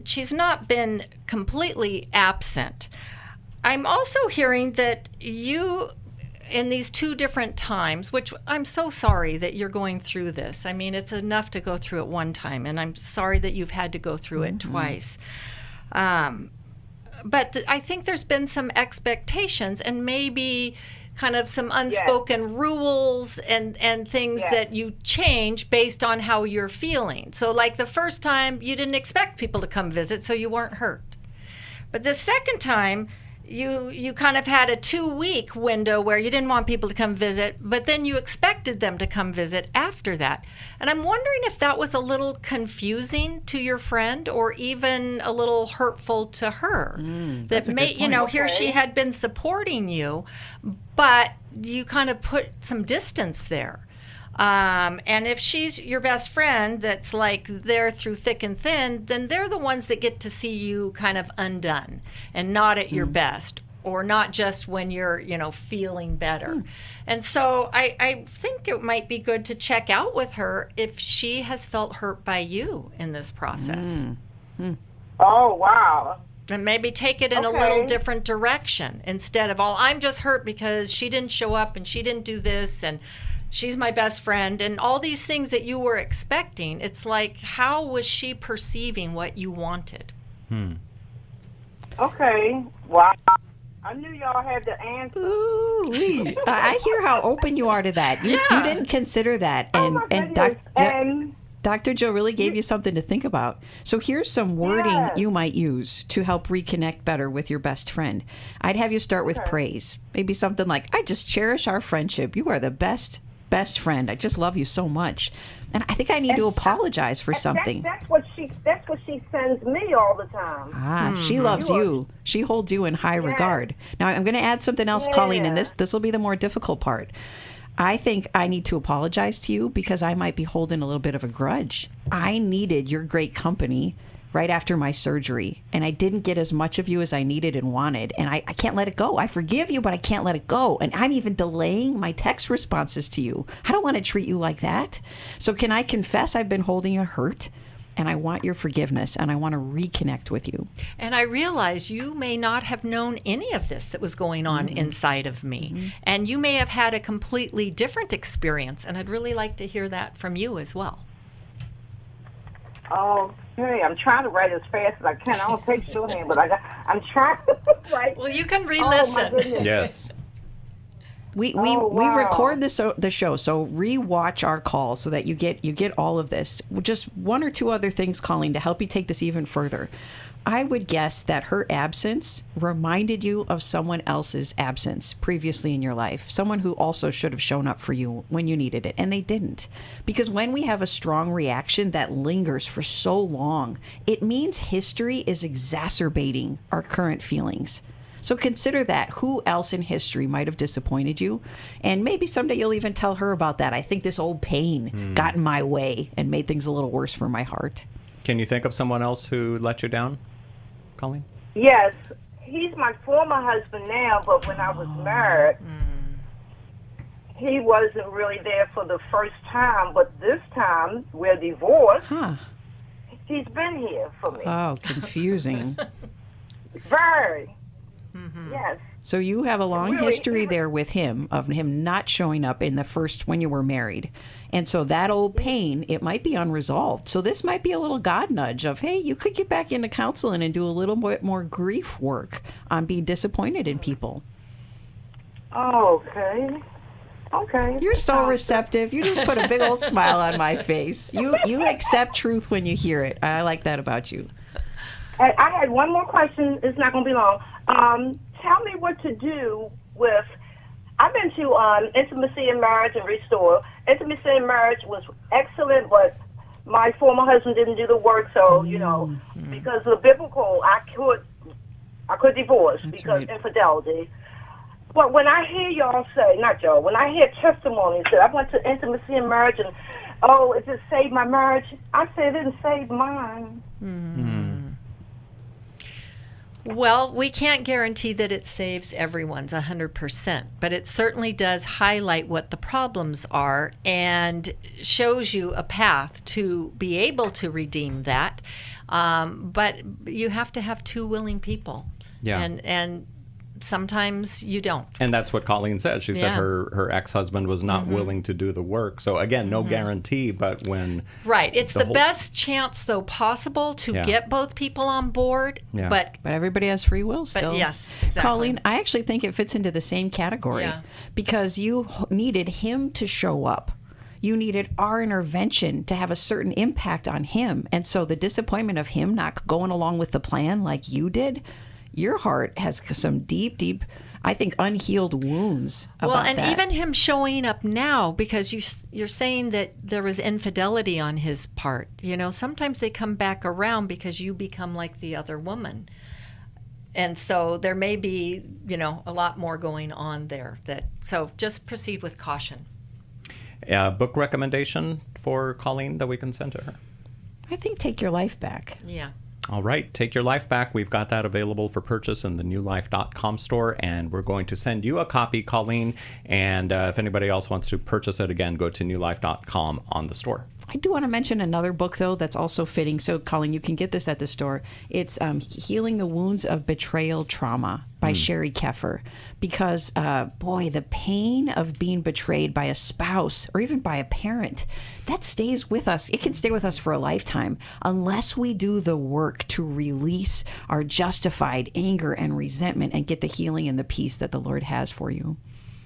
she's not been completely absent. I'm also hearing that you, in these two different times, which I'm so sorry that you're going through this. I mean, it's enough to go through it one time, and I'm sorry that you've had to go through it twice. But I think there's been some expectations and maybe kind of some unspoken rules and things that you change based on how you're feeling. So like the first time, you didn't expect people to come visit, so you weren't hurt. But the second time, you kind of had a 2-week window where you didn't want people to come visit, but then you expected them to come visit after that. And I'm wondering if that was a little confusing to your friend or even a little hurtful to her. That may, here she had been supporting you, but you kind of put some distance there. And if she's your best friend that's like there through thick and thin, then they're the ones that get to see you kind of undone and not at your best, or not just when you're, feeling better. And so I think it might be good to check out with her if she has felt hurt by you in this process. Oh, wow. And maybe take it in a little different direction instead of, I'm just hurt because she didn't show up and she didn't do this and she's my best friend and all these things that you were expecting. It's like, how was she perceiving what you wanted? Okay. Wow. I knew y'all had the answer. Ooh, I hear how open you are to that. You didn't consider that. And Dr. Joe really gave you something to think about. So here's some wording you might use to help reconnect better with your best friend. I'd have you start with praise. Maybe something like, I just cherish our friendship. You are the best friend. I just love you so much. And I think I need to apologize for something. That's what she sends me all the time. She loves you. She holds you in high regard. Now I'm going to add something else, Colleen, and this will be the more difficult part. I think I need to apologize to you because I might be holding a little bit of a grudge. I needed your great company right after my surgery, and I didn't get as much of you as I needed and wanted, and I can't let it go. I forgive you, but I can't let it go, and I'm even delaying my text responses to you. I don't want to treat you like that. So can I confess I've been holding a hurt, and I want your forgiveness, and I want to reconnect with you. And I realize you may not have known any of this that was going on inside of me, and you may have had a completely different experience, and I'd really like to hear that from you as well. Okay, I'm trying to write as fast as I can. I don't take shorthand, but I'm trying to write. Well, you can re-listen. Yes. We record the show, so re-watch our call so that you get all of this. Just one or two other things, Colleen, to help you take this even further. I would guess that her absence reminded you of someone else's absence previously in your life, someone who also should have shown up for you when you needed it, and they didn't. Because when we have a strong reaction that lingers for so long, it means history is exacerbating our current feelings. So consider that. Who else in history might have disappointed you? And maybe someday you'll even tell her about that. I think this old pain got in my way and made things a little worse for my heart. Can you think of someone else who let you down, Colleen? Yes. He's my former husband now, but when I was married, he wasn't really there for the first time. But this time, we're divorced. He's been here for me. Oh, confusing. Very. Yes. So you have a long history there with him, of him not showing up in the first, when you were married. And so that old pain, it might be unresolved. So this might be a little God nudge of, hey, you could get back into counseling and do a little bit more grief work on being disappointed in people. Okay. You're so receptive. You just put a big old smile on my face. You accept truth when you hear it. I like that about you. I had one more question. It's not going to be long. Tell me what to do with, I've been to Intimacy in Marriage and Restore. Intimacy in Marriage was excellent, but my former husband didn't do the work, so, because of the biblical, I could divorce because infidelity. But when I hear y'all say, not y'all, when I hear testimonies that I went to Intimacy in Marriage and, it just saved my marriage, I say it didn't save mine. Well, we can't guarantee that it saves everyone's 100%, but it certainly does highlight what the problems are and shows you a path to be able to redeem that. But you have to have two willing people. Yeah. And sometimes you don't. And that's what Colleen said. She said her ex-husband was not willing to do the work. So again, no guarantee, but when... Right. It's the best chance, though, possible to get both people on board. Yeah. But everybody has free will still. But yes, exactly. Colleen, I actually think it fits into the same category because you needed him to show up. You needed our intervention to have a certain impact on him. And so the disappointment of him not going along with the plan like you did... Your heart has some deep, deep, I think, unhealed wounds about that. Even him showing up now, because you're saying that there was infidelity on his part. Sometimes they come back around because you become like the other woman. And so there may be, a lot more going on there. So just proceed with caution. Book recommendation for Colleen that we can send to her? I think Take Your Life Back. Yeah. All right, take your life back. We've got that available for purchase in the newlife.com store, and we're going to send you a copy, Colleen. And if anybody else wants to purchase it, again, go to newlife.com on the store. I do want to mention another book, though, that's also fitting. So, Colleen, you can get this at the store. It's Healing the Wounds of Betrayal Trauma by Sherry Keffer. Because, boy, the pain of being betrayed by a spouse or even by a parent, that stays with us. It can stay with us for a lifetime unless we do the work to release our justified anger and resentment and get the healing and the peace that the Lord has for you.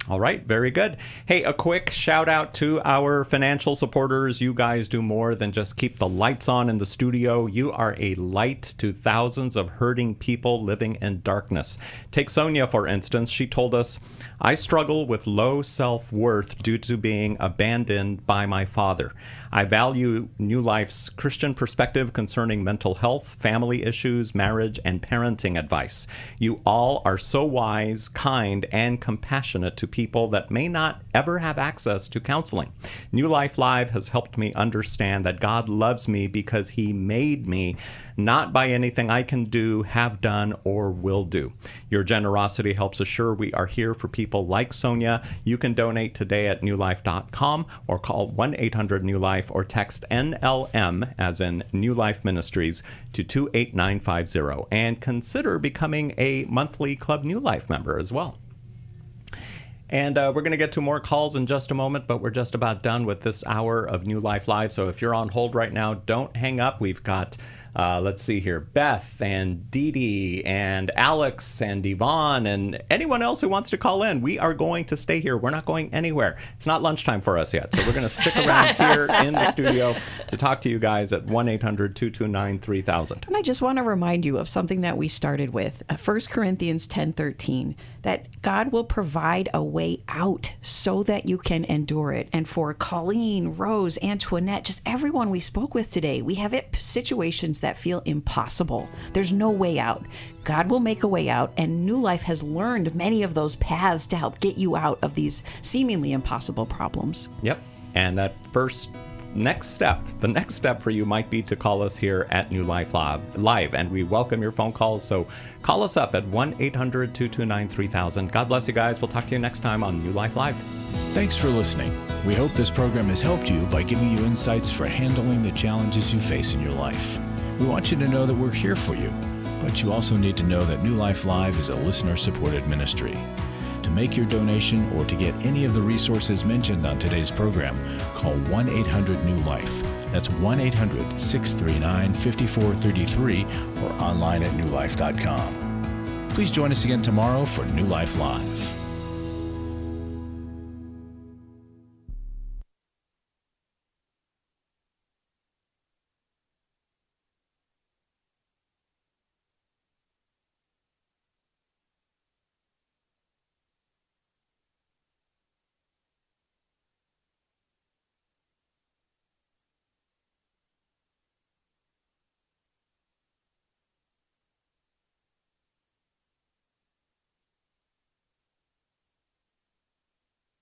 All right, very good. Hey, a quick shout out to our financial supporters. You guys do more than just keep the lights on in the studio. You are a light to thousands of hurting people living in darkness. Take Sonia, for instance. She told us, I struggle with low self-worth due to being abandoned by my father. I value New Life's Christian perspective concerning mental health, family issues, marriage, and parenting advice. You all are so wise, kind, and compassionate to people that may not ever have access to counseling. New Life Live has helped me understand that God loves me because He made me, not by anything I can do, have done, or will do. Your generosity helps assure we are here for people like Sonia. You can donate today at newlife.com or call 1-800-NEW-LIFE or text NLM, as in New Life Ministries, to 28950, and consider becoming a monthly Club New Life member as well. And we're going to get to more calls in just a moment, but we're just about done with this hour of New Life Live. So if you're on hold right now, don't hang up. We've got, let's see here, Beth and Dee Dee and Alex and Yvonne and anyone else who wants to call in. We are going to stay here. We're not going anywhere. It's not lunchtime for us yet. So we're going to stick around here in the studio to talk to you guys at 1-800-229-3000. And I just want to remind you of something that we started with, 1 Corinthians 10:13, that God will provide a way out so that you can endure it. And for Colleen, Rose, Antoinette, just everyone we spoke with today, we have situations that feel impossible. There's no way out. God will make a way out, and New Life has learned many of those paths to help get you out of these seemingly impossible problems. Yep. And that the next step for you might be to call us here at New Life Live, and we welcome your phone calls. So call us up at 1-800-229-3000. God bless you guys. We'll talk to you next time on New Life Live. Thanks for listening. We hope this program has helped you by giving you insights for handling the challenges you face in your life. We want you to know that we're here for you, but you also need to know that New Life Live is a listener-supported ministry. To make your donation or to get any of the resources mentioned on today's program, call 1-800-NEW-LIFE. That's 1-800-639-5433 or online at newlife.com. Please join us again tomorrow for New Life Live.